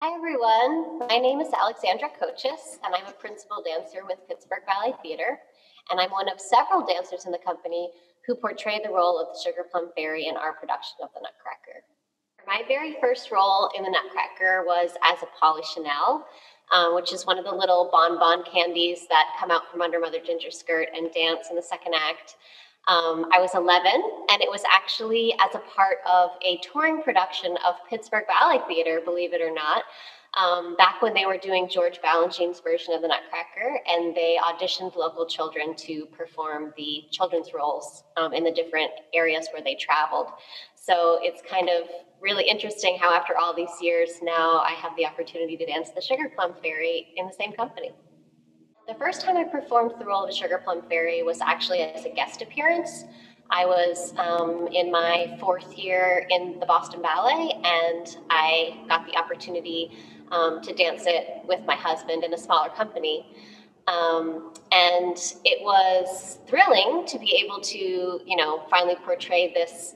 Hi everyone, my name is Alexandra Kochis and I'm a principal dancer with Pittsburgh Ballet Theater, and I'm one of several dancers in the company who portray the role of the Sugar Plum Fairy in our production of the Nutcracker. My very first role in the Nutcracker was as a Polychinelle, which is one of the little bonbon candies that come out from under Mother Ginger's skirt and dance in the second act. I was 11, and it was actually as a part of a touring production of Pittsburgh Ballet Theater, believe it or not, back when they were doing George Balanchine's version of the Nutcracker, and they auditioned local children to perform the children's roles in the different areas where they traveled. So it's kind of really interesting how after all these years now I have the opportunity to dance the Sugar Plum Fairy in the same company. The first time I performed the role of the Sugar Plum Fairy was actually as a guest appearance. I was in my fourth year in the Boston Ballet, and I got the opportunity to dance it with my husband in a smaller company. And it was thrilling to be able to, finally portray this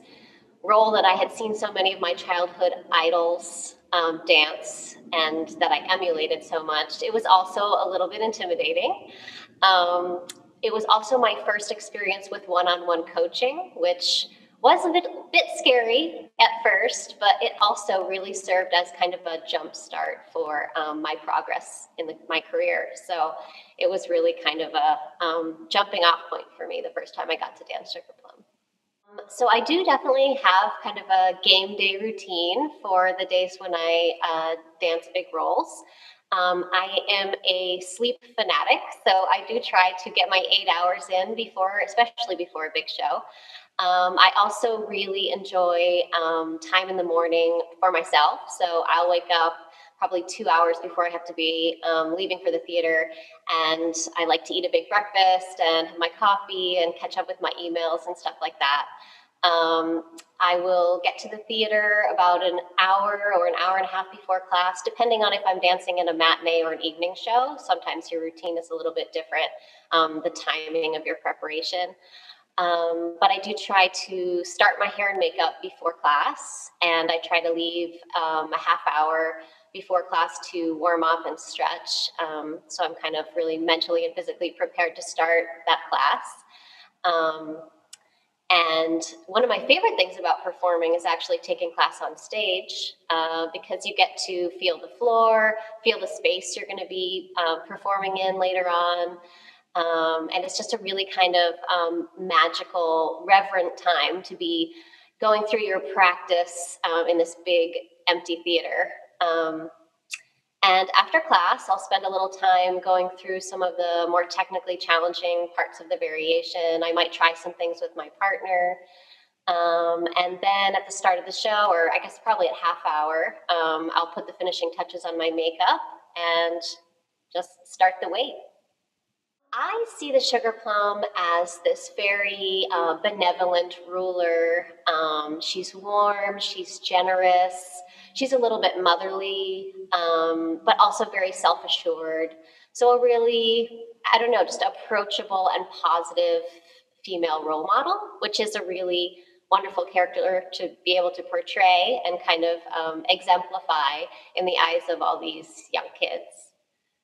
role that I had seen so many of my childhood idols dance and that I emulated so much. It was also a little bit intimidating. It was also my first experience with one-on-one coaching, which was a bit scary at first, but it also really served as kind of a jump start for my progress in my career. So it was really kind of a jumping off point for me the first time I got to dance Sugar Plum. So I do definitely have kind of a game day routine for the days when I dance big roles. I am a sleep fanatic, so I do try to get my 8 hours in before, especially before a big show. I also really enjoy time in the morning for myself, so I'll wake up probably 2 hours before I have to be leaving for the theater. And I like to eat a big breakfast and have my coffee and catch up with my emails and stuff like that. I will get to the theater about an hour or an hour and a half before class, depending on if I'm dancing in a matinee or an evening show. Sometimes your routine is a little bit different, the timing of your preparation. But I do try to start my hair and makeup before class, and I try to leave a half hour before class to warm up and stretch. So I'm kind of really mentally and physically prepared to start that class. And one of my favorite things about performing is actually taking class on stage because you get to feel the floor, feel the space you're going to be performing in later on. And it's just a really kind of magical, reverent time to be going through your practice in this big empty theater. And after class, I'll spend a little time going through some of the more technically challenging parts of the variation. I might try some things with my partner. And then at the start of the show, or I guess probably at half hour, I'll put the finishing touches on my makeup and just start the wait. I see the Sugar Plum as this very benevolent ruler. She's warm, she's generous, she's a little bit motherly, but also very self-assured. So a really, I don't know, just approachable and positive female role model, which is a really wonderful character to be able to portray and kind of exemplify in the eyes of all these young kids.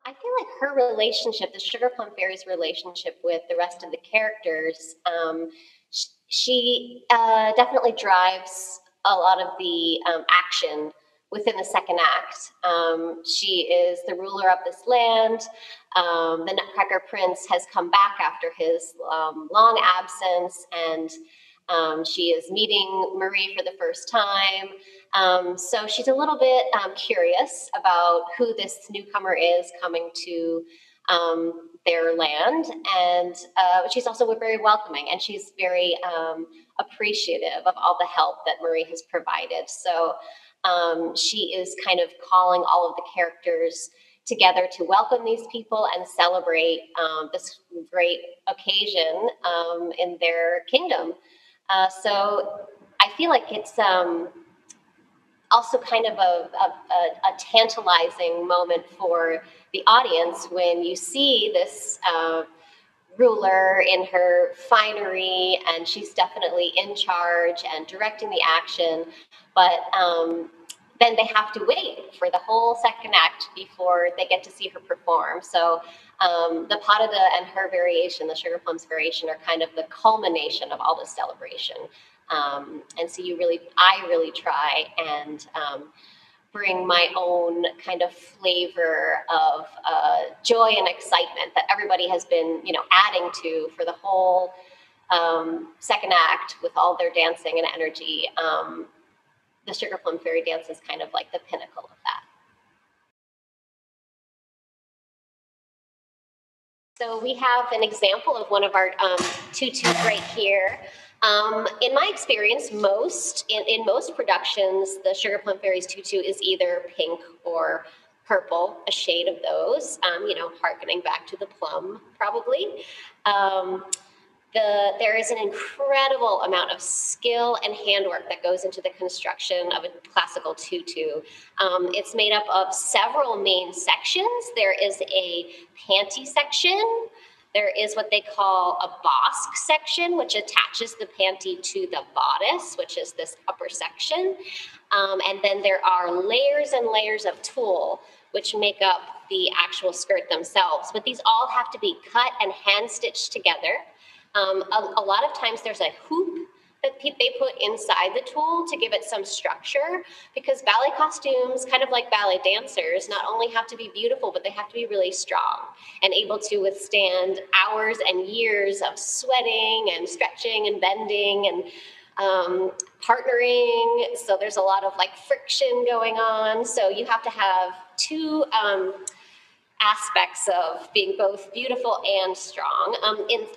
I feel like her relationship, the Sugar Plum Fairy's relationship with the rest of the characters, she definitely drives a lot of the action within the second act. She is the ruler of this land. The Nutcracker Prince has come back after his long absence, and she is meeting Marie for the first time. So she's a little bit curious about who this newcomer is coming to their land. And she's also very welcoming, and she's very appreciative of all the help that Marie has provided. So she is kind of calling all of the characters together to welcome these people and celebrate this great occasion in their kingdom. So I feel like it's also kind of a tantalizing moment for the audience when you see this ruler in her finery, and she's definitely in charge and directing the action. But then they have to wait for the whole second act before they get to see her perform. So the pas de deux and her variation, the Sugar Plums variation, are kind of the culmination of all this celebration. And so I really try and bring my own kind of flavor of joy and excitement that everybody has been, adding to for the whole second act with all their dancing and energy. The Sugar Plum Fairy dance is kind of like the pinnacle of that. So we have an example of one of our tutus right here. In my experience, in most productions, the Sugar Plum Fairy's tutu is either pink or purple, a shade of those, harkening back to the plum, probably. There is an incredible amount of skill and handwork that goes into the construction of a classical tutu. It's made up of several main sections. There is a panty section. There is what they call a basque section, which attaches the panty to the bodice, which is this upper section. And then there are layers and layers of tulle, which make up the actual skirt themselves. But these all have to be cut and hand stitched together. A lot of times there's a hoop that they put inside the tulle to give it some structure, because ballet costumes, kind of like ballet dancers, not only have to be beautiful, but they have to be really strong and able to withstand hours and years of sweating and stretching and bending and partnering. So there's a lot of like friction going on. So you have to have two aspects of being both beautiful and strong.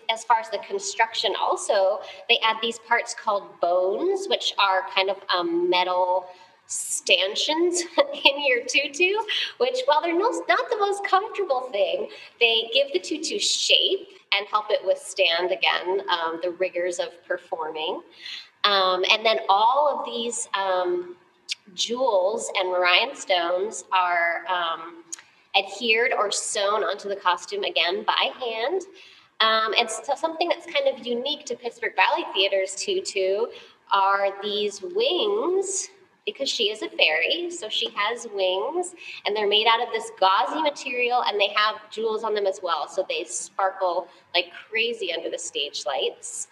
As far as the construction also, they add these parts called bones, which are kind of metal stanchions in your tutu, which, while they're not the most comfortable thing, they give the tutu shape and help it withstand, again, the rigors of performing. And then all of these jewels and rhinestones are adhered or sewn onto the costume, again, by hand. And so something that's kind of unique to Pittsburgh Ballet Theater's tutu are these wings, because she is a fairy, so she has wings, and they're made out of this gauzy material, and they have jewels on them as well, so they sparkle like crazy under the stage lights.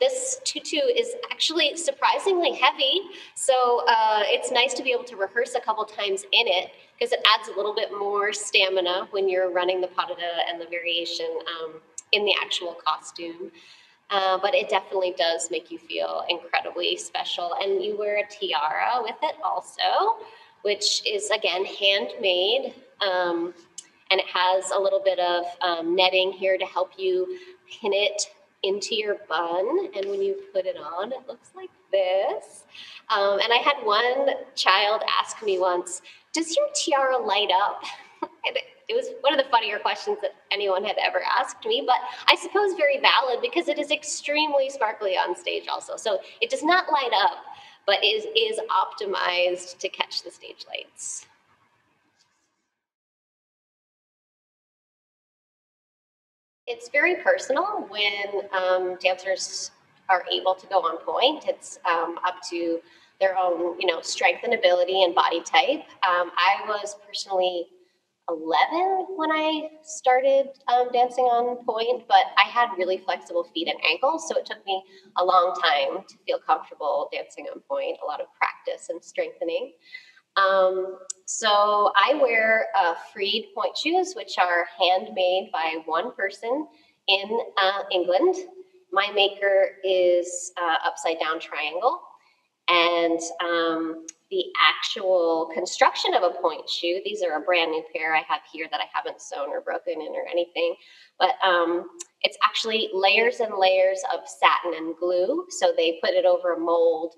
This tutu is actually surprisingly heavy, so it's nice to be able to rehearse a couple times in it, because it adds a little bit more stamina when you're running the pas de deux and the variation in the actual costume. But it definitely does make you feel incredibly special. And you wear a tiara with it also, which is, again, handmade. And it has a little bit of netting here to help you pin it into your bun. And when you put it on, it looks like this. And I had one child ask me once, "Does your tiara light up?" And it was one of the funnier questions that anyone had ever asked me, but I suppose very valid, because it is extremely sparkly on stage also. So it does not light up, but is optimized to catch the stage lights. It's very personal when dancers are able to go on point. It's up to their own, strength and ability and body type. I was personally 11 when I started dancing on point, but I had really flexible feet and ankles, so it took me a long time to feel comfortable dancing on point, a lot of practice and strengthening. So I wear freed point shoes, which are handmade by one person in England. My maker is Upside Down Triangle. And the actual construction of a point shoe, these are a brand new pair I have here that I haven't sewn or broken in or anything, but it's actually layers and layers of satin and glue. So they put it over a mold,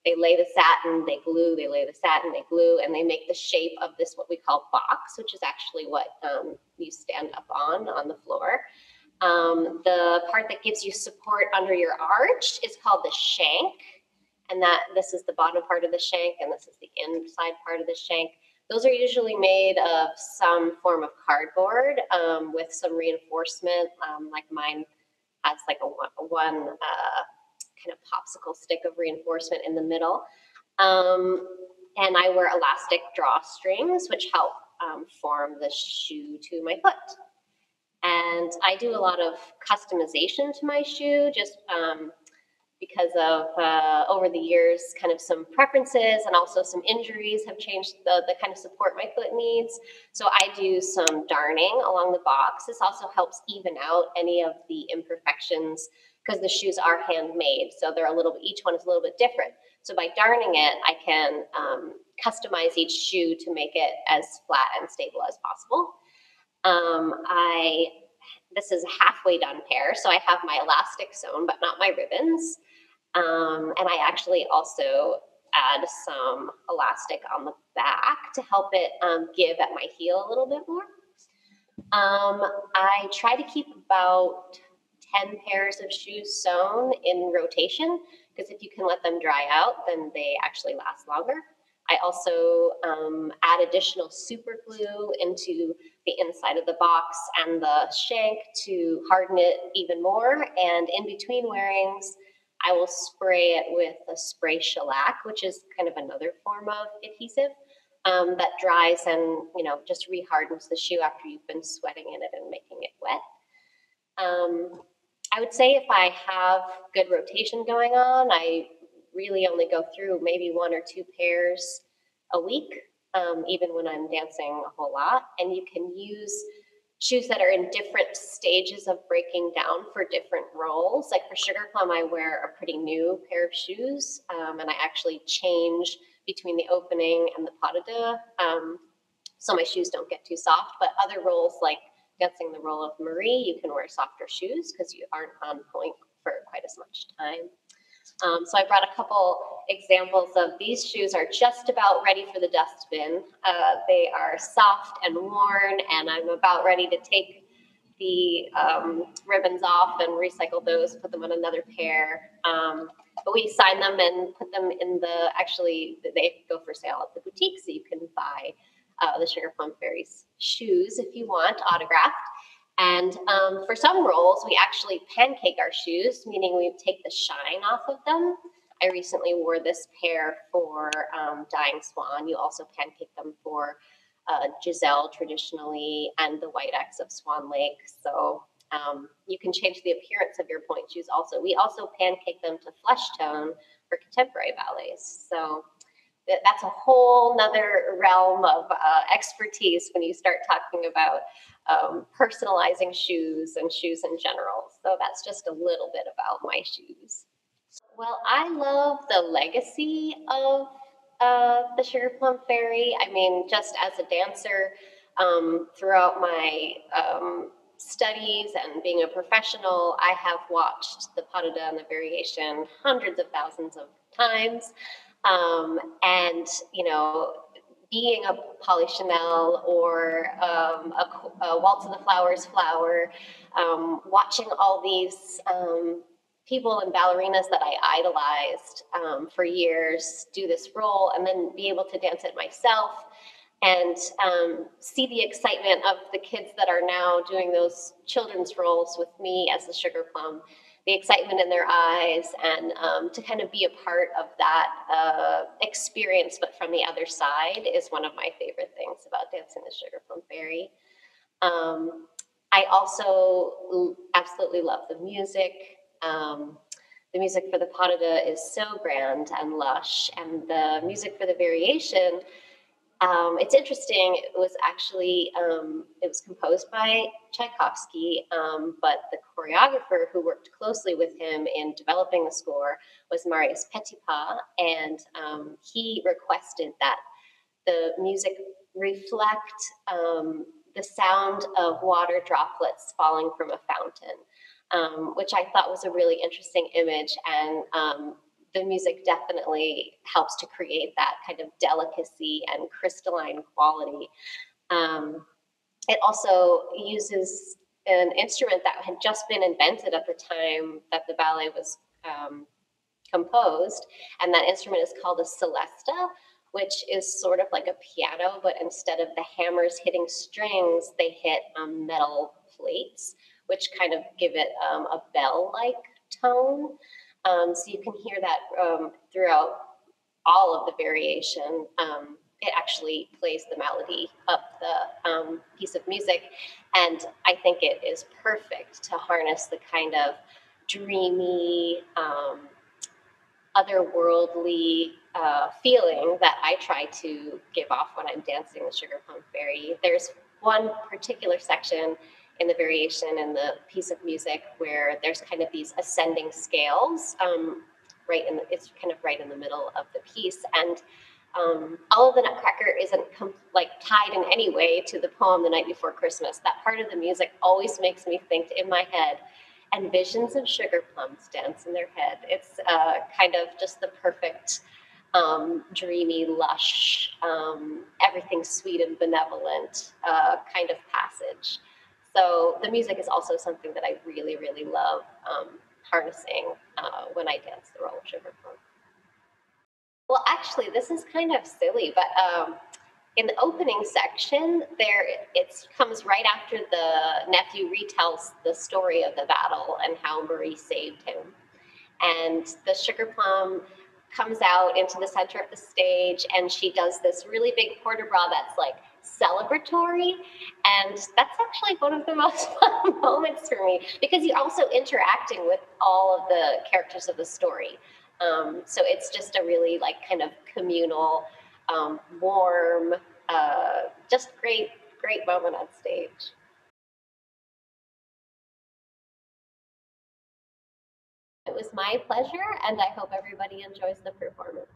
they lay the satin, they glue, they lay the satin, they glue, and they make the shape of this, what we call box, which is actually what you stand up on the floor. The part that gives you support under your arch is called the shank. And this is the bottom part of the shank, and this is the inside part of the shank. Those are usually made of some form of cardboard with some reinforcement, like mine has like a one kind of popsicle stick of reinforcement in the middle. And I wear elastic drawstrings, which help form the shoe to my foot. And I do a lot of customization to my shoe, just because of over the years, kind of some preferences and also some injuries have changed the kind of support my foot needs. So I do some darning along the box. This also helps even out any of the imperfections because the shoes are handmade. So they're each one is a little bit different. So by darning it, I can customize each shoe to make it as flat and stable as possible. This is a halfway done pair, so I have my elastic sewn, but not my ribbons. And I actually also add some elastic on the back to help it give at my heel a little bit more. I try to keep about 10 pairs of shoes sewn in rotation, because if you can let them dry out, then they actually last longer. I also add additional super glue into the inside of the box and the shank to harden it even more. And in between wearings, I will spray it with a spray shellac, which is kind of another form of adhesive that dries and just rehardens the shoe after you've been sweating in it and making it wet. I would say if I have good rotation going on, I really only go through maybe 1 or 2 pairs a week, even when I'm dancing a whole lot. And you can use shoes that are in different stages of breaking down for different roles. Like for Sugar Plum, I wear a pretty new pair of shoes, and I actually change between the opening and the pas de deux, so my shoes don't get too soft. But other roles, like dancing the role of Marie, you can wear softer shoes because you aren't on point for quite as much time. So I brought a couple examples of these shoes are just about ready for the dustbin. They are soft and worn, and I'm about ready to take the ribbons off and recycle those, put them on another pair. But we sign them and put them in they go for sale at the boutique, so you can buy the Sugar Plum Fairy's shoes if you want autographed. And for some roles, we actually pancake our shoes, meaning we take the shine off of them. I recently wore this pair for Dying Swan. You also pancake them for Giselle traditionally and the White X of Swan Lake. So you can change the appearance of your pointe shoes also. We also pancake them to flesh tone for contemporary ballets. So that's a whole nother realm of expertise when you start talking about personalizing shoes and shoes in general. So that's just a little bit about my shoes. Well, I love the legacy of the Sugar Plum Fairy. I mean, just as a dancer, throughout my studies and being a professional, I have watched the pas de deux and the variation hundreds of thousands of times. And, being a Polychanel or a Waltz of the Flowers flower, watching all these people and ballerinas that I idolized for years do this role and then be able to dance it myself and see the excitement of the kids that are now doing those children's roles with me as the Sugar Plum, the excitement in their eyes, and to kind of be a part of that experience, but from the other side, is one of my favorite things about dancing the Sugar Plum Fairy. I also absolutely love the music. The music for the pas de deux is so grand and lush, and the music for the variation, it's interesting. It was actually, it was composed by Tchaikovsky, but the choreographer who worked closely with him in developing the score was Marius Petipa, and he requested that the music reflect the sound of water droplets falling from a fountain, which I thought was a really interesting image, and the music definitely helps to create that kind of delicacy and crystalline quality. It also uses an instrument that had just been invented at the time that the ballet was composed, and that instrument is called a celesta, which is sort of like a piano, but instead of the hammers hitting strings, they hit metal plates, which kind of give it a bell-like tone. So you can hear that throughout all of the variation. It actually plays the melody of the piece of music. And I think it is perfect to harness the kind of dreamy, otherworldly feeling that I try to give off when I'm dancing the Sugar Plum Fairy. There's one particular section in the variation in the piece of music where there's kind of these ascending scales, it's kind of right in the middle of the piece. And all of the Nutcracker isn't tied in any way to the poem The Night Before Christmas. That part of the music always makes me think in my head, and visions of sugar plums dance in their head. It's kind of just the perfect, dreamy, lush, everything sweet and benevolent kind of passage. So the music is also something that I really, really love harnessing when I dance the role of Sugar Plum. Well, actually, this is kind of silly, but in the opening section, it comes right after the nephew retells the story of the battle and how Marie saved him. And the Sugar Plum comes out into the center of the stage, and she does this really big port de bras that's like celebratory. And that's actually one of the most fun moments for me, because you're also interacting with all of the characters of the story. So it's just a really kind of communal, warm, just great moment on stage. It was my pleasure, and I hope everybody enjoys the performance.